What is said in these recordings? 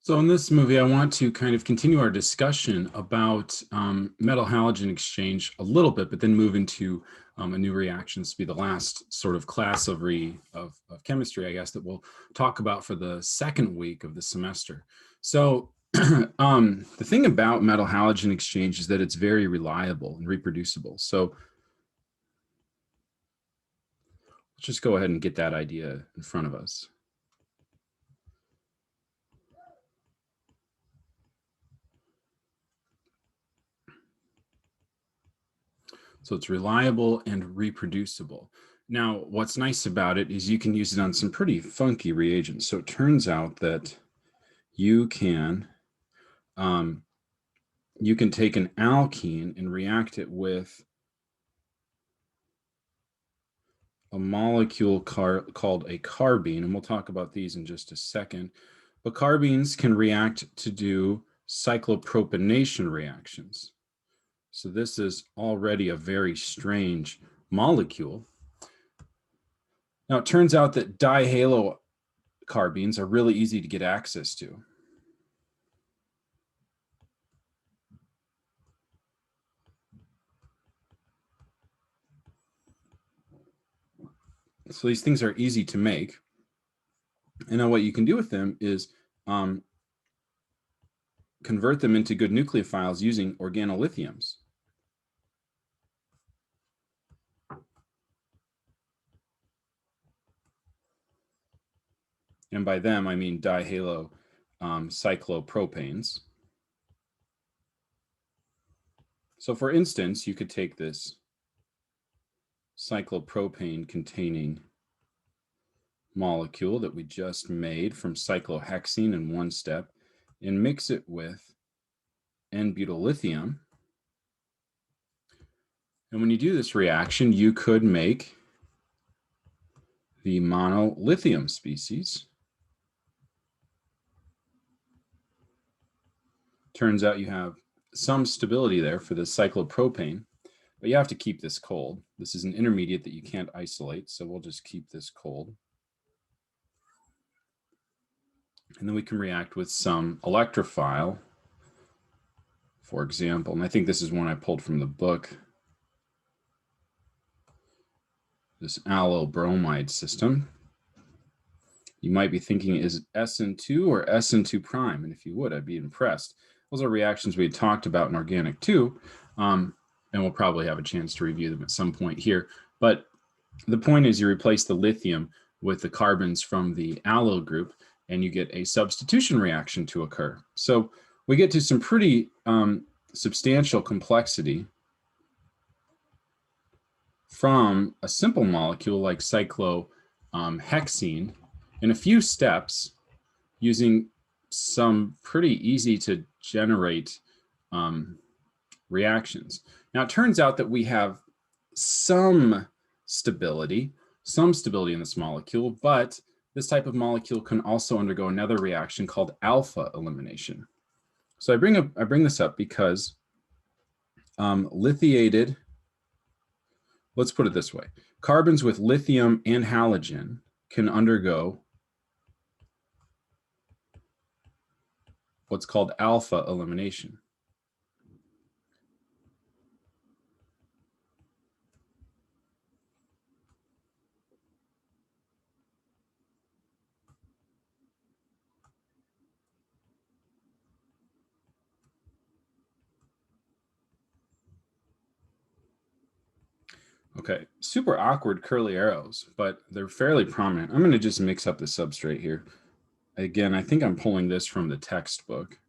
So in this movie, I want to kind of continue our discussion about metal halogen exchange a little bit, but then move into a new reaction. This will be the last sort of class of chemistry, I guess, that we'll talk about for the second week of the semester. So the thing about metal halogen exchange is that it's very reliable and reproducible. So let's just go ahead and get that idea in front of us. So it's reliable and reproducible. Now, what's nice about it is you can use it on some pretty funky reagents. So it turns out that you can take an alkene and react it with a molecule called a carbene, and we'll talk about these in just a second. But carbenes can react to do cyclopropanation reactions. So this is already a very strange molecule. Now, it turns out that dihalocarbenes are really easy to get access to. So these things are easy to make. And now what you can do with them is convert them into good nucleophiles using organolithiums. And by them, I mean dihalocyclopropanes. So for instance, you could take this cyclopropane containing molecule that we just made from cyclohexene in one step and mix it with N-butyllithium. And when you do this reaction, you could make the monolithium species. Turns out you have some stability there for the cyclopropane, but you have to keep this cold. This is an intermediate that you can't isolate, so we'll just keep this cold. And then we can react with some electrophile, for example, and I think this is one I pulled from the book, this Allyl bromide system. You might be thinking, is it SN2 or SN2 prime? And if you would, I'd be impressed. Those are reactions we had talked about in organic 2, and we'll probably have a chance to review them at some point here. But the point is you replace the lithium with the carbons from the allyl group, and you get a substitution reaction to occur. So we get to some pretty substantial complexity from a simple molecule like cyclohexene in a few steps using some pretty easy to generate reactions. Now, it turns out that we have some stability in this molecule, but this type of molecule can also undergo another reaction called alpha elimination. So I bring this up because lithiated, let's put it this way, carbons with lithium and halogen can undergo what's called alpha elimination. Okay, super awkward curly arrows, but they're fairly prominent. I'm going to just mix up the substrate here. Again, I think I'm pulling this from the textbook.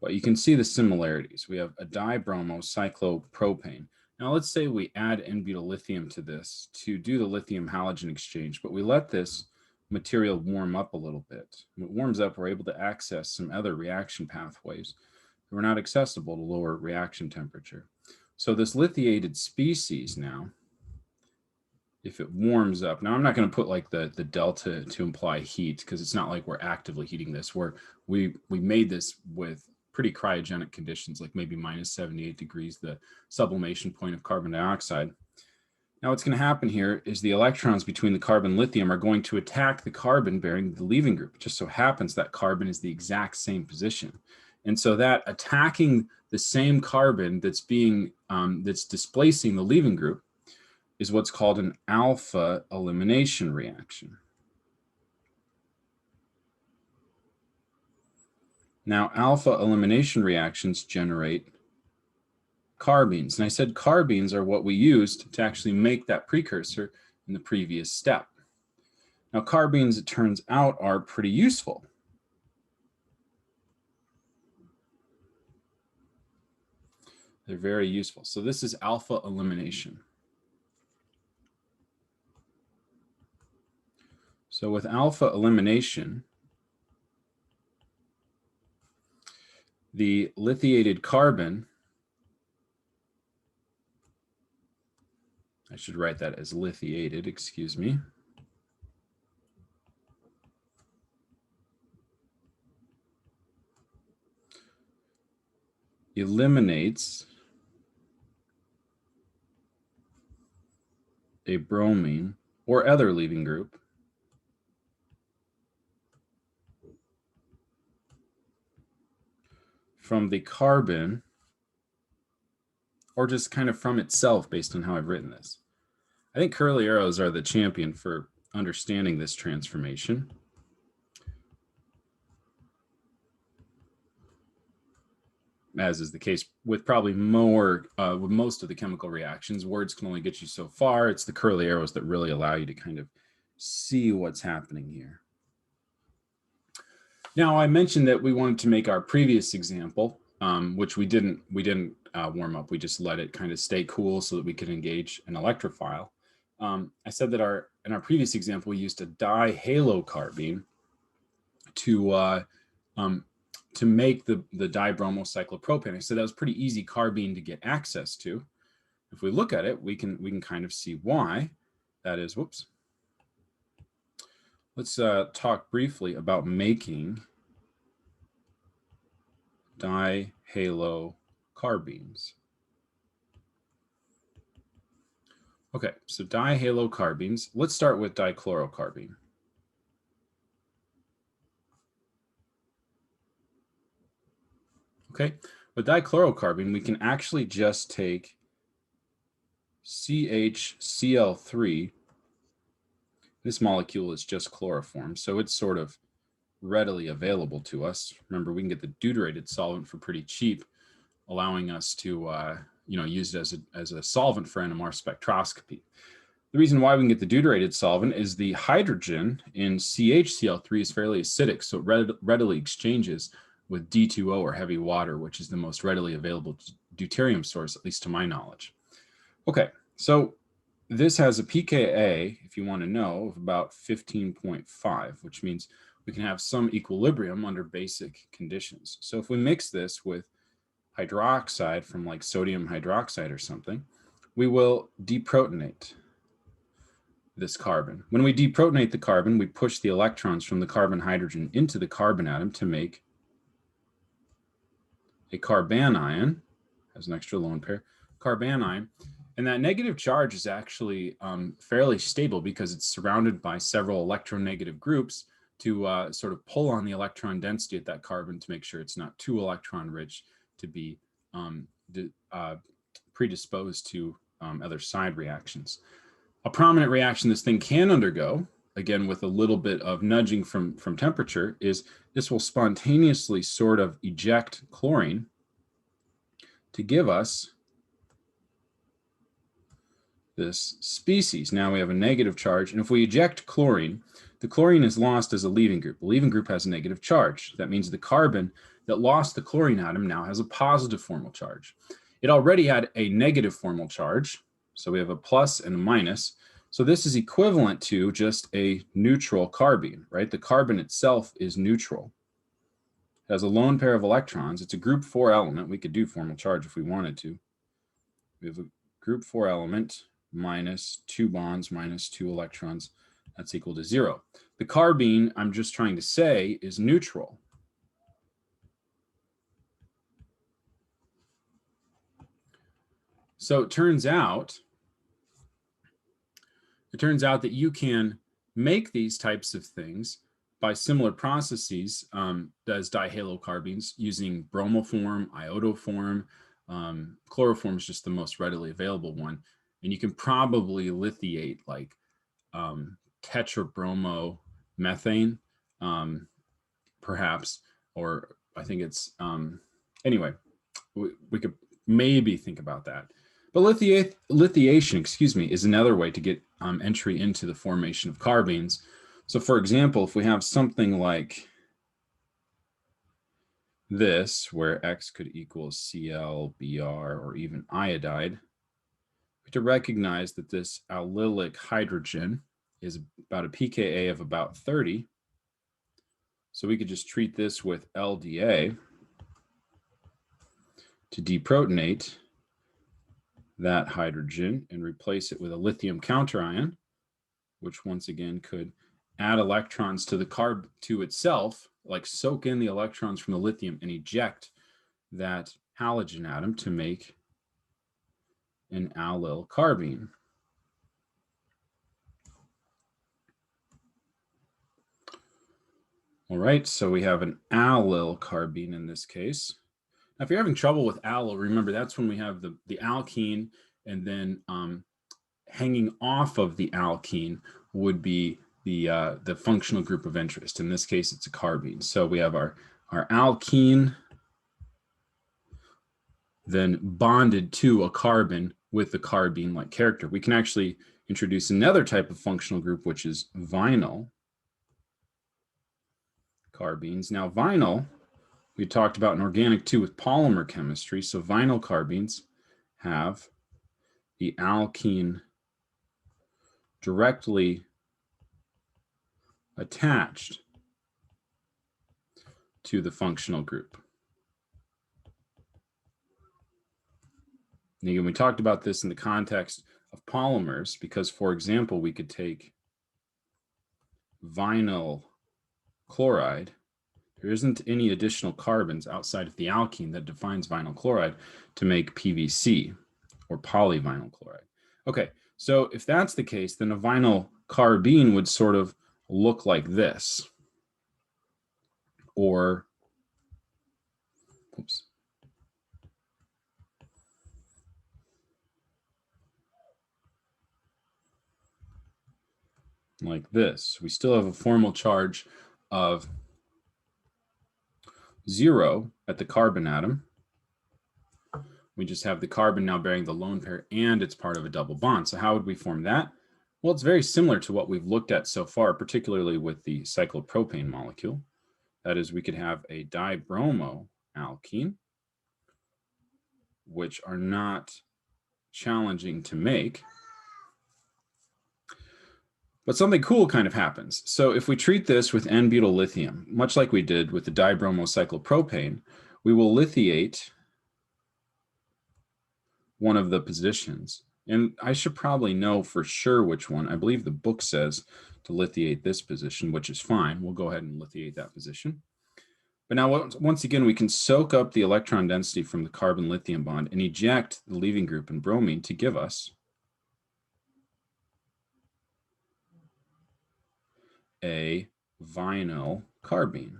But you can see the similarities. We have a dibromocyclopropane. Now let's say we add N-butyllithium to this to do the lithium halogen exchange, but we let this material warm up a little bit. When it warms up, we're able to access some other reaction pathways that were not accessible to lower reaction temperature. So this lithiated species now, if it warms up, now I'm not going to put like the delta to imply heat because it's not like we're actively heating this. We made this with pretty cryogenic conditions, like maybe minus 78 degrees, the sublimation point of carbon dioxide. Now what's going to happen here is the electrons between the carbon and lithium are going to attack the carbon bearing the leaving group. It just so happens that carbon is the exact same position. And so that attacking the same carbon that's that's displacing the leaving group is what's called an alpha elimination reaction. Now, alpha elimination reactions generate carbenes. And I said carbenes are what we used to actually make that precursor in the previous step. Now, carbenes, it turns out, are pretty useful. They're very useful. So this is alpha elimination. So with alpha elimination, the lithiated carbon, I should write that as lithiated, excuse me. Eliminates a bromine or other leaving group from the carbon, or just kind of from itself based on how I've written this. I think curly arrows are the champion for understanding this transformation. As is the case with probably more, with most of the chemical reactions, words can only get you so far. It's the curly arrows that really allow you to kind of see what's happening here. Now, I mentioned that we wanted to make our previous example, which we didn't warm up. We just let it kind of stay cool so that we could engage an electrophile. I said that in our previous example, we used a dihalocarbene to make the dibromocyclopropane. I said that was pretty easy carbene to get access to. If we look at it, we can kind of see why that is. Whoops. Let's talk briefly about making dihallocarbenes. Okay, so dihallocarbenes. Let's start with dichlorocarbene. Okay, with dichlorocarbene, we can actually just take CHCl3. This molecule is just chloroform, so it's sort of readily available to us. Remember, we can get the deuterated solvent for pretty cheap, allowing us to use it as a solvent for NMR spectroscopy. The reason why we can get the deuterated solvent is the hydrogen in CHCl3 is fairly acidic, so it readily exchanges with D2O or heavy water, which is the most readily available deuterium source, at least to my knowledge. Okay, so this has a pKa, if you want to know, of about 15.5, which means we can have some equilibrium under basic conditions. So if we mix this with hydroxide from like sodium hydroxide or something, we will deprotonate this carbon. When we deprotonate the carbon, we push the electrons from the carbon hydrogen into the carbon atom to make a carbanion, has an extra lone pair, carbanion. And that negative charge is actually fairly stable because it's surrounded by several electronegative groups to sort of pull on the electron density at that carbon to make sure it's not too electron rich to be predisposed to other side reactions. A prominent reaction this thing can undergo, again with a little bit of nudging from temperature, is this will spontaneously sort of eject chlorine to give us this species. Now we have a negative charge, and if we eject chlorine, the chlorine is lost as a leaving group. The leaving group has a negative charge. That means the carbon that lost the chlorine atom now has a positive formal charge. It already had a negative formal charge, so we have a plus and a minus. So this is equivalent to just a neutral carbene, right? The carbon itself is neutral. It has a lone pair of electrons. It's a group 4 element. We could do formal charge if we wanted to. We have a group 4 element minus 2 bonds minus 2 electrons. That's equal to 0. The carbene, I'm just trying to say, is neutral. So it turns out it turns out that you can make these types of things by similar processes as dihalocarbenes using bromoform, iodoform. Chloroform is just the most readily available one. And you can probably lithiate like tetrabromomethane, perhaps, or I think it's, anyway, we could maybe think about that. But lithiation, excuse me, is another way to get entry into the formation of carbenes. So for example, if we have something like this, where X could equal Cl, Br, or even iodide, we have to recognize that this allylic hydrogen is about a pKa of about 30. So we could just treat this with LDA to deprotonate that hydrogen and replace it with a lithium counterion, which once again could add electrons to the carb to itself, like soak in the electrons from the lithium and eject that halogen atom to make an allyl carbene. All right, so we have an allyl carbene in this case. Now, if you're having trouble with allyl, remember that's when we have the alkene, and then hanging off of the alkene would be the functional group of interest. In this case, it's a carbene. So we have our alkene then bonded to a carbon with the carbene-like character. We can actually introduce another type of functional group, which is vinyl carbenes. Now, vinyl, we talked about in organic 2 with polymer chemistry. So vinyl carbenes have the alkene directly attached to the functional group. And again, we talked about this in the context of polymers because, for example, we could take vinyl chloride. There isn't any additional carbons outside of the alkene that defines vinyl chloride to make PVC or polyvinyl chloride. Okay, so if that's the case, then a vinyl carbene would sort of look like this. Or, oops. Like this. We still have a formal charge of 0 at the carbon atom. We just have the carbon now bearing the lone pair and it's part of a double bond. So how would we form that? Well, it's very similar to what we've looked at so far, particularly with the cyclopropane molecule. That is, we could have a dibromoalkene, which are not challenging to make. But something cool kind of happens. So if we treat this with N-butyl lithium, much like we did with the dibromocyclopropane, we will lithiate one of the positions. And I should probably know for sure which one. I believe the book says to lithiate this position, which is fine. We'll go ahead and lithiate that position. But now, once again, we can soak up the electron density from the carbon-lithium bond and eject the leaving group in bromine to give us a vinyl carbene.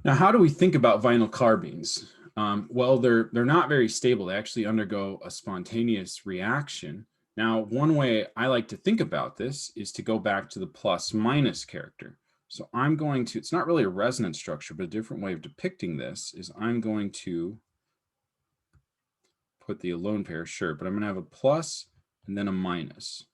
Now, how do we think about vinyl carbenes? Well, they're not very stable. They actually undergo a spontaneous reaction. Now, one way I like to think about this is to go back to the plus minus character. So I'm going to, it's not really a resonance structure, but a different way of depicting this is I'm going to put the alone pair, sure, but I'm going to have a plus and then a minus.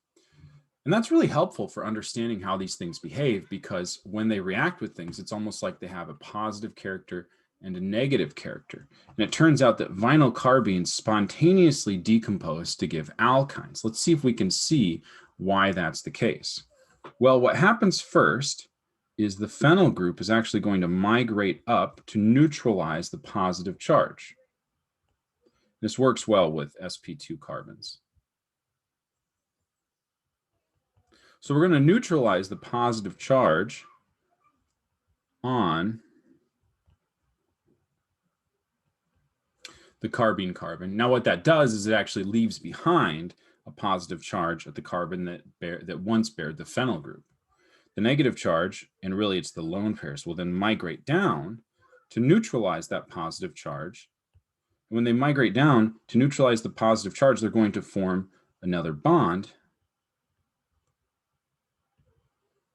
And that's really helpful for understanding how these things behave, because when they react with things, it's almost like they have a positive character and a negative character. And it turns out that vinyl carbenes spontaneously decompose to give alkynes. Let's see if we can see why that's the case. Well, what happens first is the phenyl group is actually going to migrate up to neutralize the positive charge. This works well with sp2 carbons. So we're going to neutralize the positive charge on the carbene carbon. Now what that does is it actually leaves behind a positive charge at the carbon that once bared the phenyl group. The negative charge, and really it's the lone pairs, will then migrate down to neutralize that positive charge. And when they migrate down to neutralize the positive charge, they're going to form another bond,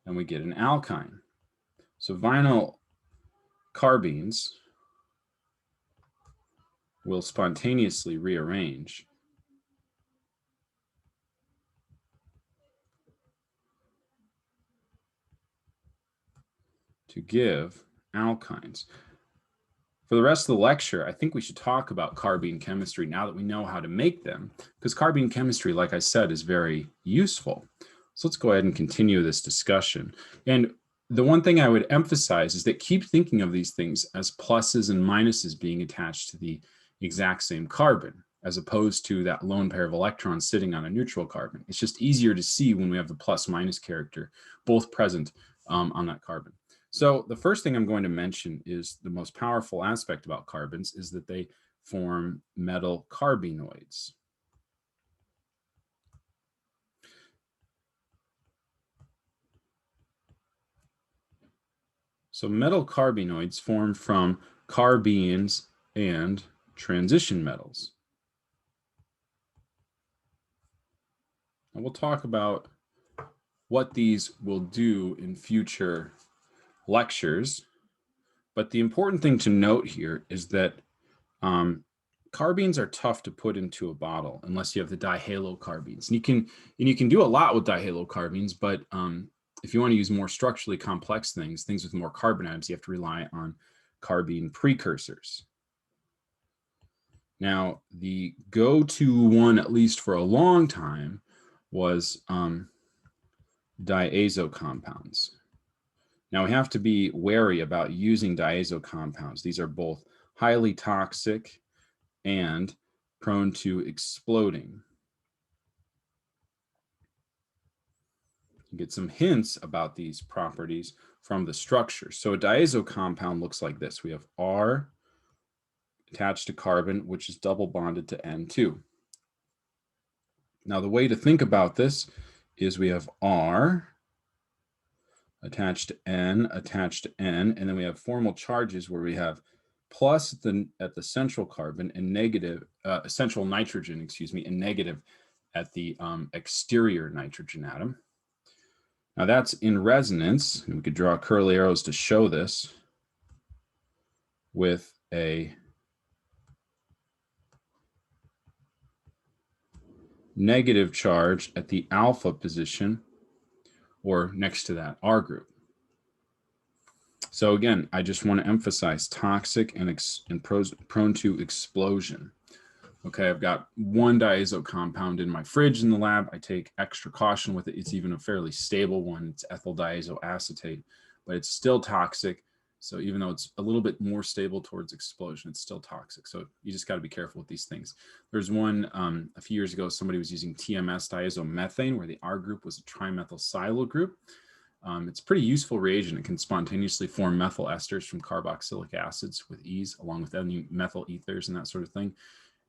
and we get an alkyne. So vinyl carbenes will spontaneously rearrange to give alkynes. For the rest of the lecture, I think we should talk about carbene chemistry now that we know how to make them, because carbene chemistry, like I said, is very useful. So let's go ahead and continue this discussion. And the one thing I would emphasize is that keep thinking of these things as pluses and minuses being attached to the exact same carbon, as opposed to that lone pair of electrons sitting on a neutral carbon. It's just easier to see when we have the plus minus character both present on that carbon. So the first thing I'm going to mention is the most powerful aspect about carbons is that they form metal carbenoids. So metal carbenoids form from carbenes and transition metals. And we'll talk about what these will do in future lectures. But the important thing to note here is that carbenes are tough to put into a bottle unless you have the dihalocarbenes. And you can do a lot with dihalocarbenes, but if you want to use more structurally complex things with more carbon atoms, you have to rely on carbene precursors. Now, the go-to one, at least for a long time, was diazo compounds. Now, we have to be wary about using diazo compounds. These are both highly toxic and prone to exploding. You get some hints about these properties from the structure. So a diazo compound looks like this. We have R attached to carbon, which is double bonded to N2. Now, the way to think about this is we have R attached to N, and then we have formal charges where we have plus at the central carbon and negative, central nitrogen, and negative at the exterior nitrogen atom. Now that's in resonance, and we could draw curly arrows to show this with a negative charge at the alpha position or next to that R group. So again, I just want to emphasize toxic and prone to explosion. Okay, I've got one diazo compound in my fridge in the lab. I take extra caution with it. It's even a fairly stable one. It's ethyl diazoacetate, but it's still toxic. So even though it's a little bit more stable towards explosion, it's still toxic. So you just got to be careful with these things. There's one a few years ago, somebody was using TMS diazomethane, where the R group was a trimethylsilyl group. It's a pretty useful reagent. It can spontaneously form methyl esters from carboxylic acids with ease, along with any methyl ethers and that sort of thing.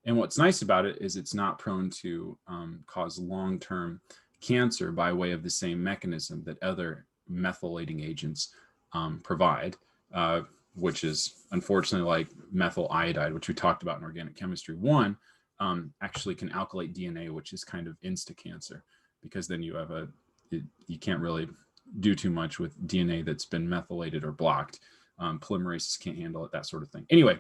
And what's nice about it is it's not prone to cause long-term cancer by way of the same mechanism that other methylating agents provide, which is unfortunately like methyl iodide, which we talked about in Organic Chemistry 1, actually can alkylate DNA, which is kind of insta-cancer, because then you have you can't really do too much with DNA that's been methylated or blocked. Polymerases can't handle it, that sort of thing. Anyway,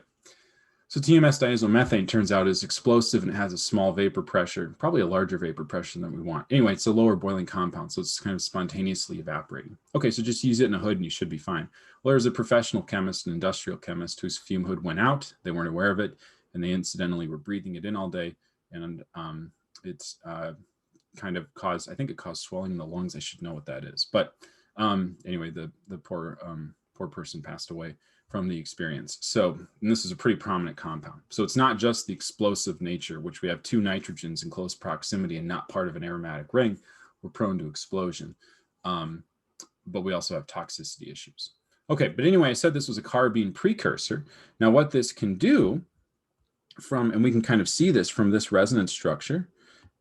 so TMS diazomethane turns out is explosive and it has a small vapor pressure, probably a larger vapor pressure than we want. Anyway, it's a lower boiling compound, so it's kind of spontaneously evaporating. Okay, so just use it in a hood and you should be fine. Well, there's a professional chemist, an industrial chemist, whose fume hood went out. They weren't aware of it, and they incidentally were breathing it in all day, and it's kind of caused, I think it caused swelling in the lungs. I should know what that is. But anyway, the poor person passed away from the experience. So, and this is a pretty prominent compound. So it's not just the explosive nature, which we have two nitrogens in close proximity and not part of an aromatic ring. We're prone to explosion. But we also have toxicity issues. Okay, but anyway, I said this was a carbene precursor. Now what this can do and we can kind of see this from this resonance structure,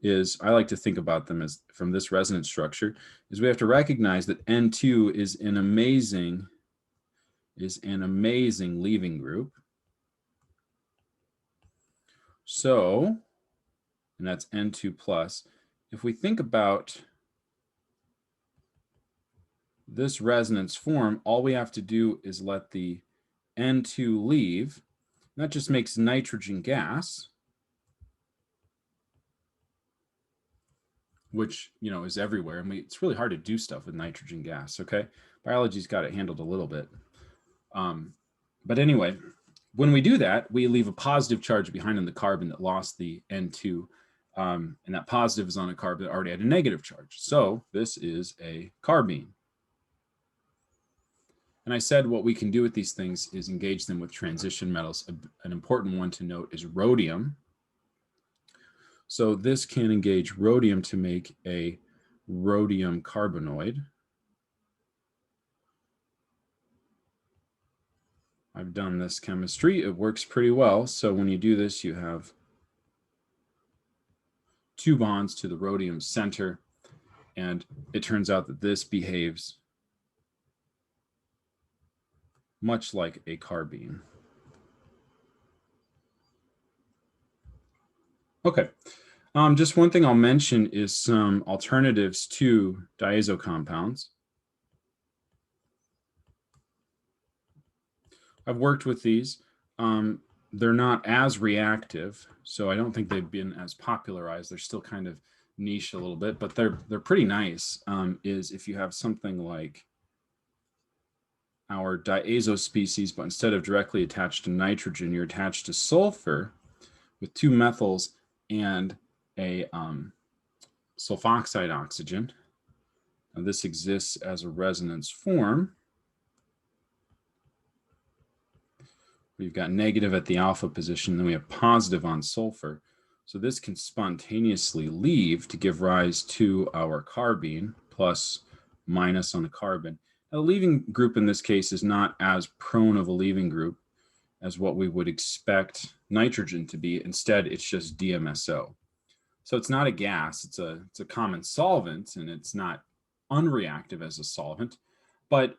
is I like to think about them as from this resonance structure, is we have to recognize that N2 is an amazing leaving group. So, and that's N2 plus. If we think about this resonance form, all we have to do is let the N2 leave. That just makes nitrogen gas, which, you know, is everywhere. And it's really hard to do stuff with nitrogen gas, okay? Biology's got it handled a little bit. But anyway, when we do that, we leave a positive charge behind in the carbon that lost the N2. And that positive is on a carbon that already had a negative charge. So this is a carbene. And I said what we can do with these things is engage them with transition metals. An important one to note is rhodium. So this can engage rhodium to make a rhodium carbenoid. I've done this chemistry. It works pretty well. So when you do this, you have 2 bonds to the rhodium center. And it turns out that this behaves much like a carbene. Okay. Just one thing I'll mention is some alternatives to diazo compounds. I've worked with these. They're not as reactive, so I don't think they've been as popularized. They're still kind of niche a little bit, but they're pretty nice. Is if you have something like our diazo species, but instead of directly attached to nitrogen, you're attached to sulfur with 2 methyls and a sulfoxide oxygen. Now this exists as a resonance form. We've got negative at the alpha position, then we have positive on sulfur. So this can spontaneously leave to give rise to our carbene plus minus on the carbon. Now, the leaving group in this case is not as prone of a leaving group as what we would expect nitrogen to be. Instead, it's just DMSO. So it's not a gas, it's a common solvent, and it's not unreactive as a solvent, but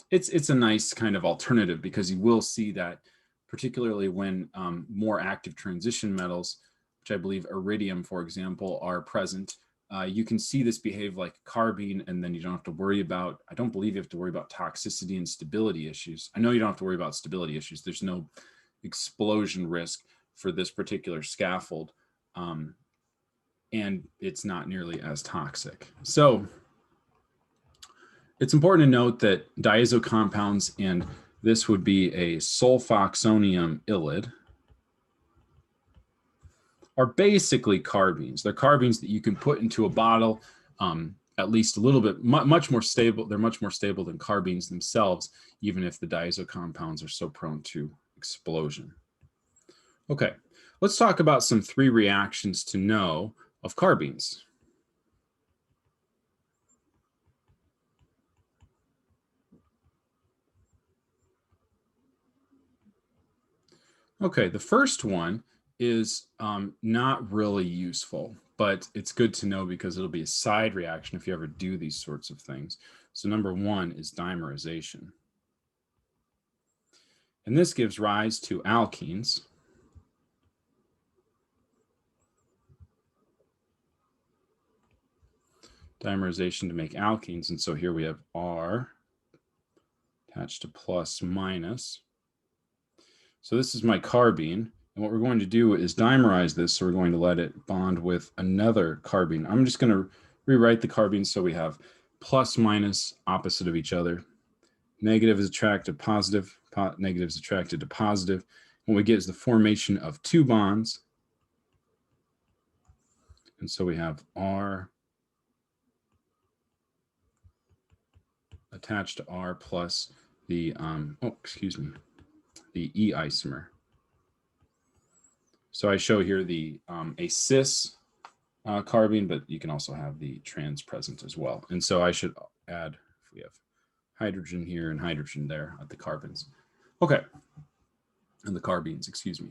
it's a nice kind of alternative because you will see that particularly when more active transition metals, which I believe iridium, for example, are present, you can see this behave like carbene, and then you don't have to worry about, I don't believe you have to worry about toxicity and stability issues. I know you don't have to worry about stability issues. There's no explosion risk for this particular scaffold, and it's not nearly as toxic. So it's important to note that diazo compounds, and this would be a sulfoxonium illide, are basically carbenes. They're carbenes that you can put into a bottle, at least a little bit, much more stable. They're much more stable than carbenes themselves, even if the diazo compounds are so prone to explosion. Okay, let's talk about some 3 reactions to know of carbenes. Okay, the first one is not really useful, but it's good to know because it'll be a side reaction if you ever do these sorts of things. So number 1 is dimerization. And this gives rise to alkenes. Dimerization to make alkenes. And so here we have R attached to plus minus. So this is my carbene. And what we're going to do is dimerize this. So we're going to let it bond with another carbene. I'm just going to rewrite the carbene so we have plus minus opposite of each other. Negative is attracted to positive, negative is attracted to positive. And what we get is the formation of 2 bonds. And so we have R attached to R plus the, the E isomer. So I show here the a cis carbene, but you can also have the trans present as well. And so I should add, if we have hydrogen here and hydrogen there at the carbons. Okay, and the carbenes, excuse me.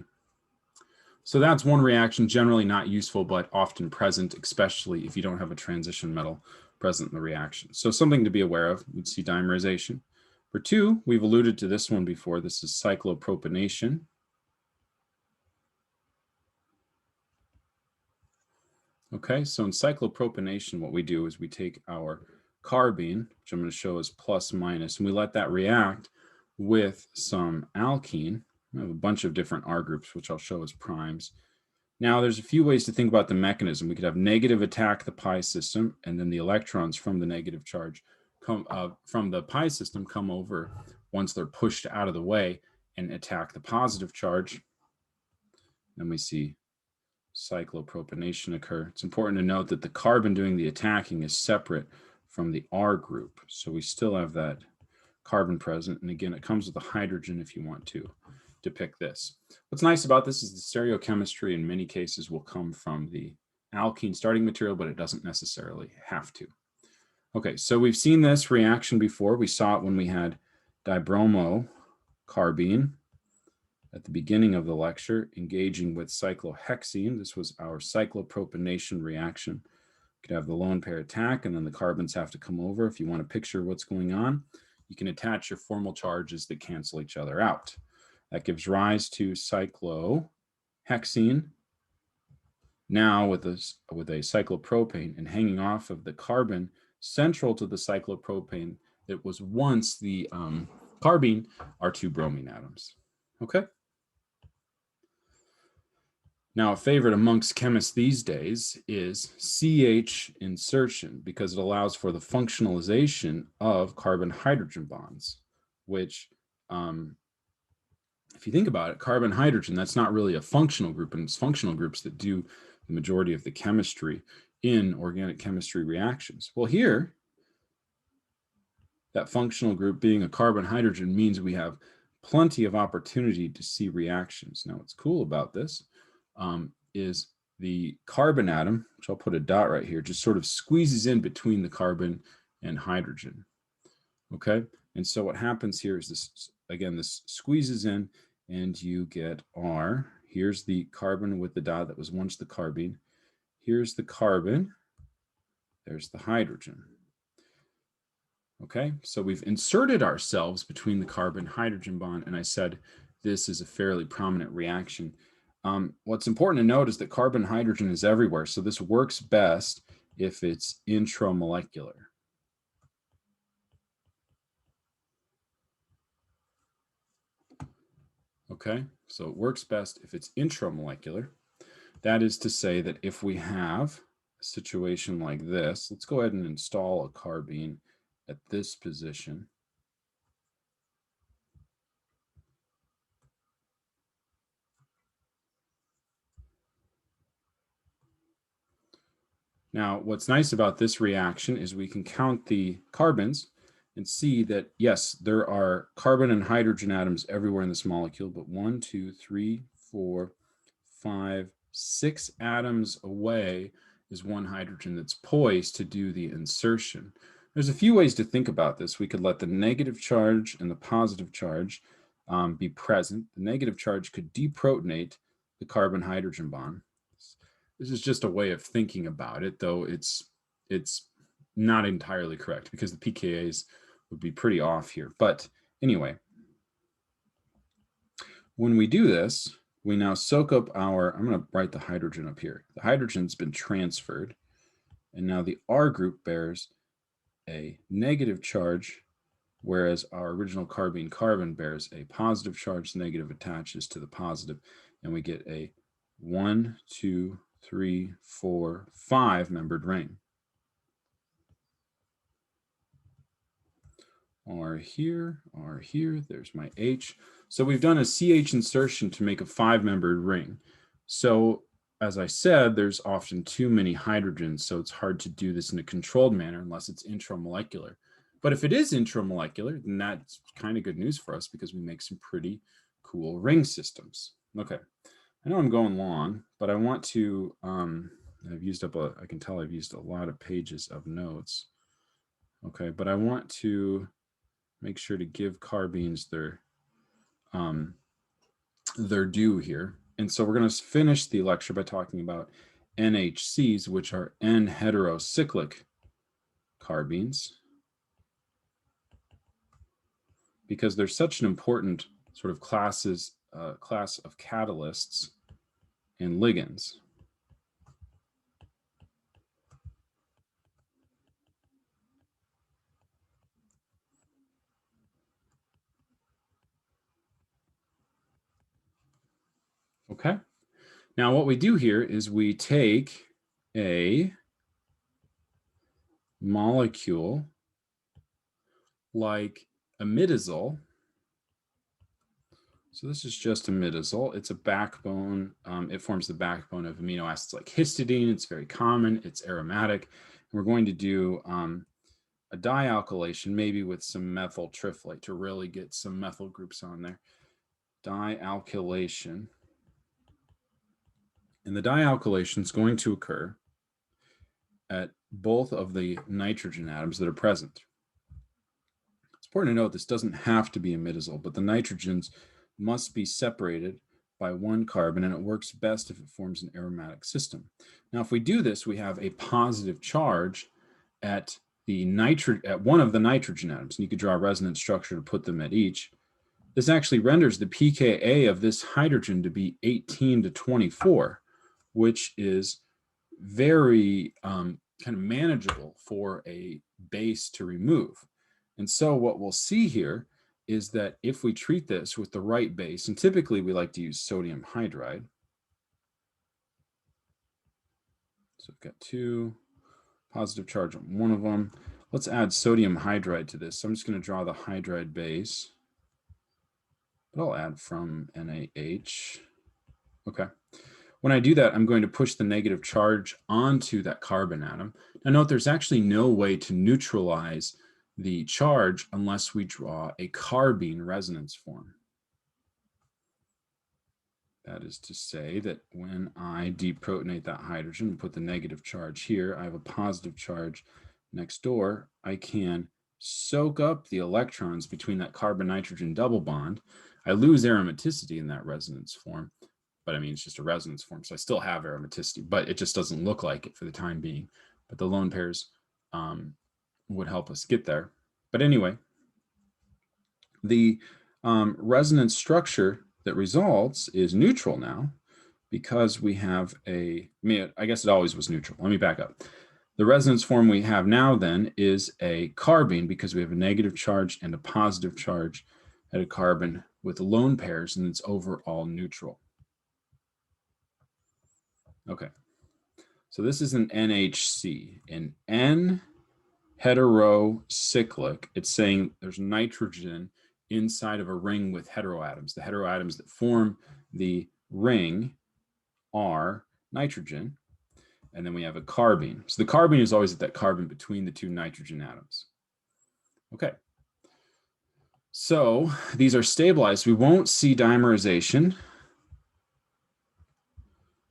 So that's one reaction, generally not useful, but often present, especially if you don't have a transition metal present in the reaction. So something to be aware of, we'd see dimerization. For two, we've alluded to this one before. This is cyclopropanation. Okay, so in cyclopropanation, what we do is we take our carbene, which I'm going to show as plus minus, and we let that react with some alkene. We have a bunch of different R groups, which I'll show as primes. Now, there's a few ways to think about the mechanism. We could have negative attack the pi system, and then the electrons from the negative charge from the pi system come over once they're pushed out of the way and attack the positive charge. Then we see cyclopropanation occur. It's important to note that the carbon doing the attacking is separate from the R group. So we still have that carbon present. And again, it comes with a hydrogen if you want to depict this. What's nice about this is the stereochemistry in many cases will come from the alkene starting material, but it doesn't necessarily have to. Okay, so we've seen this reaction before. We saw it when we had dibromocarbene at the beginning of the lecture, engaging with cyclohexene. This was our cyclopropanation reaction. You could have the lone pair attack, and then the carbons have to come over. If you want to picture what's going on, you can attach your formal charges that cancel each other out. That gives rise to cyclohexene. Now with a cyclopropane, and hanging off of the carbon central to the cyclopropane that was once the carbene are two bromine atoms. Okay. Now, a favorite amongst chemists these days is CH insertion because it allows for the functionalization of carbon-hydrogen bonds, which, if you think about it, carbon-hydrogen, that's not really a functional group, and it's functional groups that do the majority of the chemistry in organic chemistry reactions. Well, here, that functional group being a carbon-hydrogen means we have plenty of opportunity to see reactions. Now, what's cool about this is the carbon atom, which I'll put a dot right here, just sort of squeezes in between the carbon and hydrogen. Okay, and so what happens here is this, again, this squeezes in and you get R. Here's the carbon with the dot that was once the carbene. Here's the carbon. There's the hydrogen. Okay, so we've inserted ourselves between the carbon-hydrogen bond, and I said this is a fairly prominent reaction. What's important to note is that carbon-hydrogen is everywhere, so this works best if it's intramolecular. Okay, so it works best if it's intramolecular. That is to say that if we have a situation like this, let's go ahead and install a carbene at this position. Now, what's nice about this reaction is we can count the carbons and see that, yes, there are carbon and hydrogen atoms everywhere in this molecule, but 1, 2, 3, 4, 5, 6 atoms away is one hydrogen that's poised to do the insertion. There's a few ways to think about this. We could let the negative charge and the positive charge be present. The negative charge could deprotonate the carbon-hydrogen bond. This is just a way of thinking about it, though it's not entirely correct because the pKa's would be pretty off here. But anyway, when we do this, we now soak up our, I'm going to write the hydrogen up here. The hydrogen's been transferred, and now the R group bears a negative charge, whereas our original carbene carbon bears a positive charge. The negative attaches to the positive, and we get a 1, 2, 3, 4, 5 membered ring. R here, there's my H. So we've done a CH insertion to make a 5-membered ring. So as I said, there's often too many hydrogens, so it's hard to do this in a controlled manner unless it's intramolecular. But if it is intramolecular, then that's kind of good news for us because we make some pretty cool ring systems. Okay, I know I'm going long, but I want to, I've used up I can tell I've used a lot of pages of notes. Okay, but I want to make sure to give carbenes their due here. And so we're going to finish the lecture by talking about NHCs, which are N-heterocyclic carbenes, because they're such an important sort of class of catalysts and ligands. Okay. Now what we do here is we take a molecule like imidazole. So this is just imidazole. It's a backbone. It forms the backbone of amino acids like histidine. It's very common. It's aromatic. We're going to do a dialkylation, maybe with some methyl triflate to really get some methyl groups on there. Dialkylation. And the dialkylation is going to occur at both of the nitrogen atoms that are present. It's important to note this doesn't have to be imidazole, but the nitrogens must be separated by one carbon, and it works best if it forms an aromatic system. Now, if we do this, we have a positive charge at one of the nitrogen atoms, and you could draw a resonance structure to put them at each. This actually renders the pKa of this hydrogen to be 18 to 24, which is very kind of manageable for a base to remove. And so what we'll see here is that if we treat this with the right base, and typically we like to use sodium hydride. So we've got 2 positive charge on one of them. Let's add sodium hydride to this. So I'm just going to draw the hydride base. But I'll add from NaH. Okay. When I do that, I'm going to push the negative charge onto that carbon atom. Now note there's actually no way to neutralize the charge unless we draw a carbene resonance form. That is to say that when I deprotonate that hydrogen and put the negative charge here, I have a positive charge next door. I can soak up the electrons between that carbon-nitrogen double bond. I lose aromaticity in that resonance form, but I mean, it's just a resonance form, so I still have aromaticity, but it just doesn't look like it for the time being. But the lone pairs would help us get there. But anyway, the resonance structure that results is neutral now because we have I guess it always was neutral. Let me back up. The resonance form we have now then is a carbene because we have a negative charge and a positive charge at a carbon with lone pairs, and it's overall neutral. Okay, so this is an NHC, an N-heterocyclic. It's saying there's nitrogen inside of a ring with heteroatoms. The heteroatoms that form the ring are nitrogen, and then we have a carbene. So the carbene is always at that carbon between the 2 nitrogen atoms. Okay, so these are stabilized. We won't see dimerization.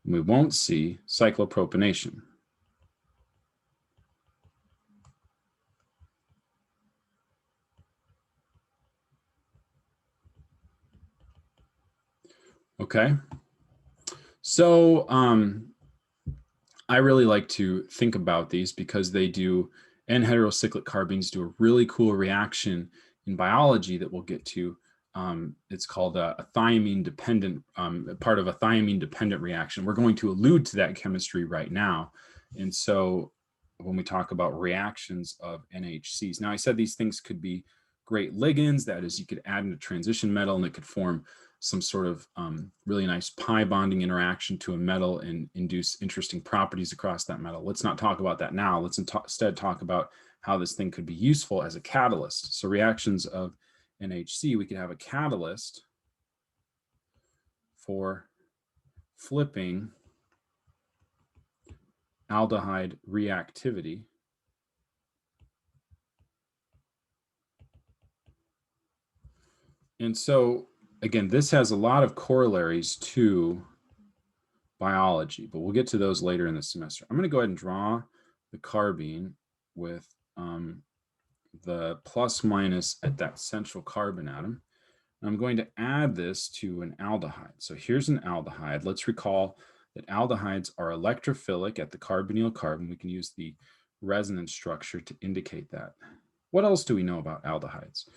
We won't see cyclopropanation. Okay, so I really like to think about these because they do, N-heterocyclic carbenes do a really cool reaction in biology that we'll get to. It's called a thiamine dependent, part of a thiamine dependent reaction. We're going to allude to that chemistry right now. And so when we talk about reactions of NHCs, now I said these things could be great ligands. That is, you could add in a transition metal and it could form some sort of really nice pi bonding interaction to a metal and induce interesting properties across that metal. Let's not talk about that now. Let's instead talk about how this thing could be useful as a catalyst. So reactions of NHC, we could have a catalyst for flipping aldehyde reactivity and so again, this has a lot of corollaries to biology, but we'll get to those later in the semester. I'm going to go ahead and draw the carbene with the plus minus at that central carbon atom. I'm going to add this to an aldehyde. So here's an aldehyde. Let's recall that aldehydes are electrophilic at the carbonyl carbon. We can use the resonance structure to indicate that. What else do we know about aldehydes?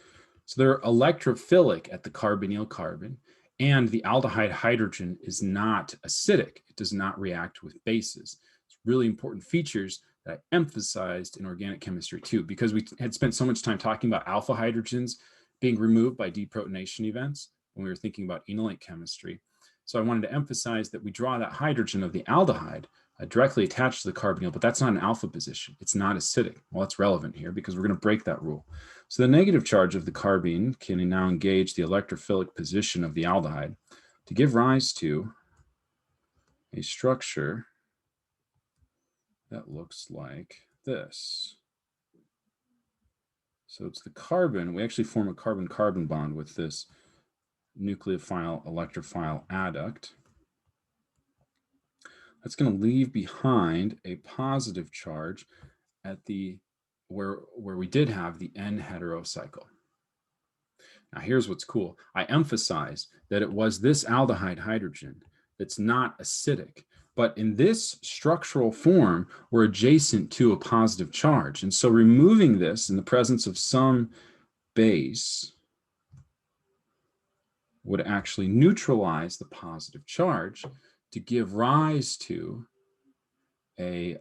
So they're electrophilic at the carbonyl carbon, and the aldehyde hydrogen is not acidic. It does not react with bases. It's really important features that I emphasized in organic chemistry too, because we had spent so much time talking about alpha hydrogens being removed by deprotonation events when we were thinking about enolate chemistry. So I wanted to emphasize that we draw that hydrogen of the aldehyde directly attached to the carbonyl, but that's not an alpha position. It's not acidic. Well, that's relevant here because we're going to break that rule. So the negative charge of the carbene can now engage the electrophilic position of the aldehyde to give rise to a structure that looks like this. So it's the carbon. We actually form a carbon-carbon bond with this nucleophile electrophile adduct. That's going to leave behind a positive charge at the where we did have the N-heterocycle. Now here's what's cool. I emphasize that it was this aldehyde hydrogen that's not acidic, but in this structural form, we're adjacent to a positive charge. And so removing this in the presence of some base would actually neutralize the positive charge to give rise to a,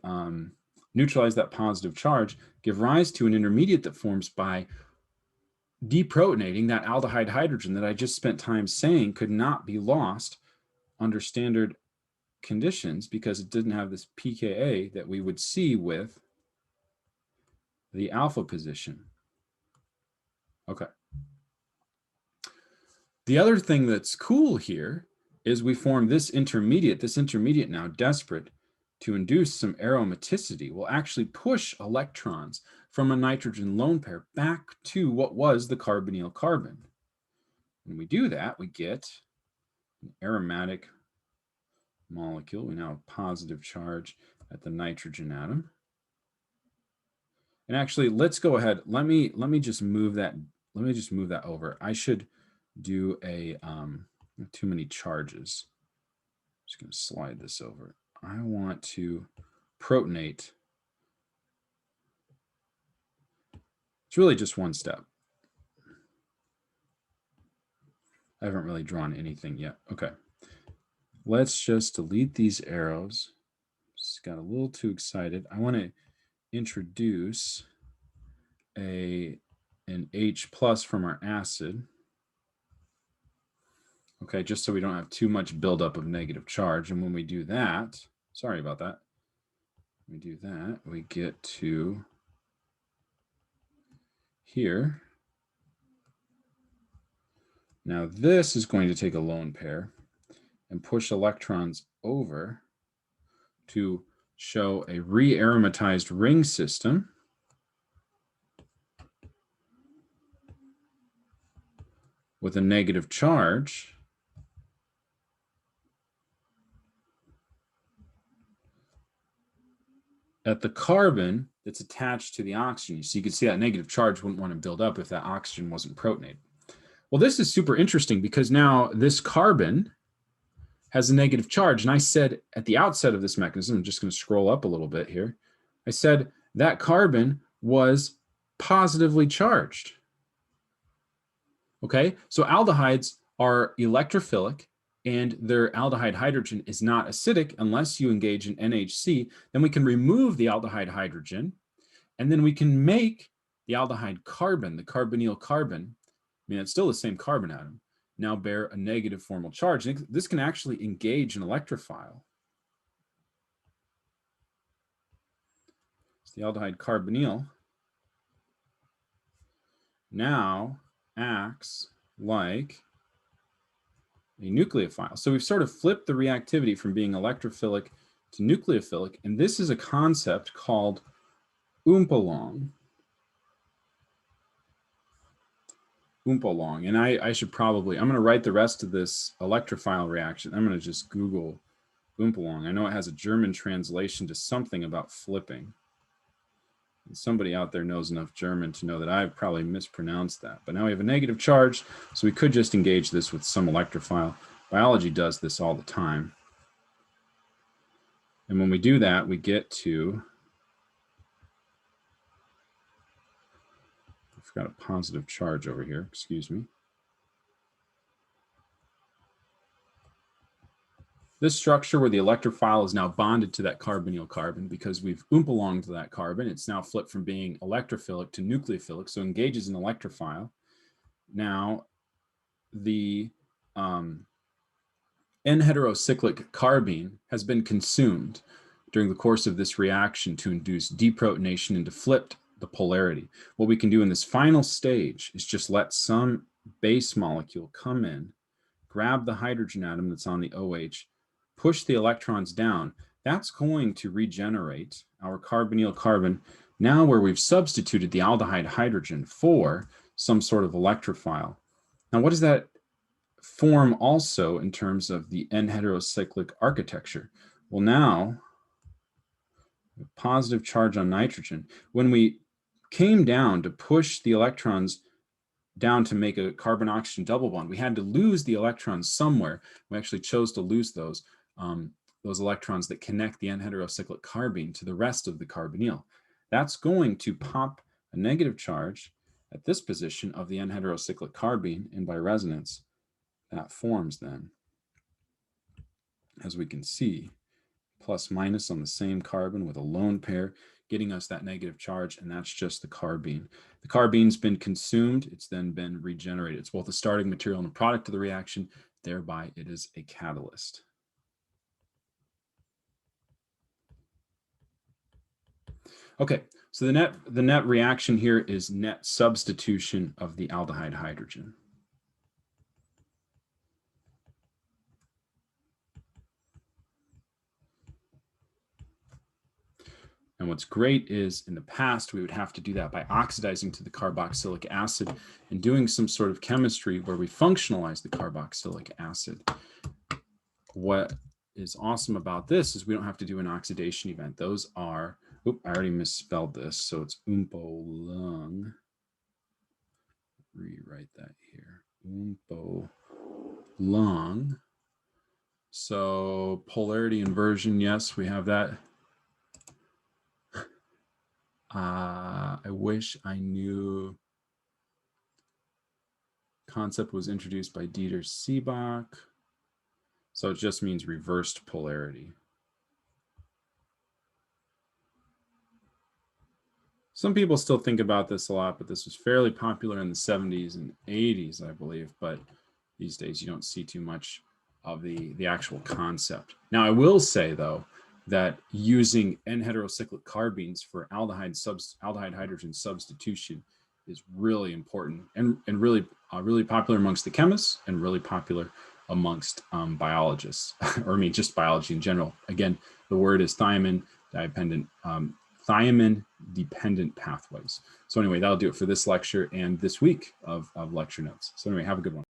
neutralize that positive charge, give rise to an intermediate that forms by deprotonating that aldehyde hydrogen that I just spent time saying could not be lost under standard conditions because it didn't have this pKa that we would see with the alpha position. Okay. The other thing that's cool here is we form this intermediate now desperate to induce some aromaticity will actually push electrons from a nitrogen lone pair back to what was the carbonyl carbon. When we do that, we get an aromatic molecule. We now have positive charge at the nitrogen atom. And actually, let's go ahead. Let me just move that. Let me just move that over. I should do a too many charges. Just going to slide this over. I want to protonate. It's really just one step. I haven't really drawn anything yet. Okay. Let's just delete these arrows. Just got a little too excited. I want to introduce an H plus from our acid. Okay, just so we don't have too much buildup of negative charge. And when we do that, sorry about that. When we do that, we get to here. Now this is going to take a lone pair and push electrons over to show a re-aromatized ring system. With a negative charge. At the carbon that's attached to the oxygen. So you can see that negative charge wouldn't want to build up if that oxygen wasn't protonated. Well, this is super interesting because now this carbon has a negative charge. And I said at the outset of this mechanism, I'm just going to scroll up a little bit here. I said that carbon was positively charged. Okay, so aldehydes are electrophilic and their aldehyde hydrogen is not acidic unless you engage in NHC. Then we can remove the aldehyde hydrogen and then we can make the aldehyde carbon, the carbonyl carbon. I mean, it's still the same carbon atom, now bear a negative formal charge. And this can actually engage an electrophile. So the aldehyde carbonyl now acts like a nucleophile. So we've sort of flipped the reactivity from being electrophilic to nucleophilic, and this is a concept called Oompalong. Oompalong, and I should probably, I'm going to write the rest of this electrophile reaction. I'm going to just Google Oompalong. I know it has a German translation to something about flipping. Somebody out there knows enough German to know that I probably mispronounced that. But now we have a negative charge, so we could just engage this with some electrophile. Biology does this all the time. And when we do that, we get to, I've got a positive charge over here, excuse me. This structure where the electrophile is now bonded to that carbonyl carbon because we've oompalonged that carbon. It's now flipped from being electrophilic to nucleophilic, so engages an electrophile. Now, the N-heterocyclic carbene has been consumed during the course of this reaction to induce deprotonation and to flip the polarity. What we can do in this final stage is just let some base molecule come in, grab the hydrogen atom that's on the OH, push the electrons down. That's going to regenerate our carbonyl carbon now where we've substituted the aldehyde hydrogen for some sort of electrophile. Now, what does that form also in terms of the N-heterocyclic architecture? Well, now, a positive charge on nitrogen. When we came down to push the electrons down to make a carbon-oxygen double bond, we had to lose the electrons somewhere. We actually chose to lose those electrons that connect the N-heterocyclic carbene to the rest of the carbonyl. That's going to pop a negative charge at this position of the N-heterocyclic carbene, and by resonance, that forms then, as we can see, plus minus on the same carbon with a lone pair, getting us that negative charge, and that's just the carbene. The carbene's been consumed, it's then been regenerated. It's both a starting material and a product of the reaction, thereby it is a catalyst. Okay, so the net reaction here is net substitution of the aldehyde hydrogen. And what's great is in the past, we would have to do that by oxidizing to the carboxylic acid and doing some sort of chemistry where we functionalize the carboxylic acid. What is awesome about this is we don't have to do an oxidation event. Those are, oop, I already misspelled this, so it's oompalong. Rewrite that here, oompalong. So polarity inversion, yes, we have that. I wish I knew. Concept was introduced by Dieter Seebach. So it just means reversed polarity. Some people still think about this a lot, but this was fairly popular in the 70s and 80s, I believe. But these days you don't see too much of the actual concept. Now, I will say, though, that using N-heterocyclic carbenes for aldehyde hydrogen substitution is really important and really popular amongst the chemists and really popular amongst biologists, or I mean just biology in general. Again, the word is thiamine-dependent pathways. So anyway, that'll do it for this lecture and this week of lecture notes. So anyway, have a good one.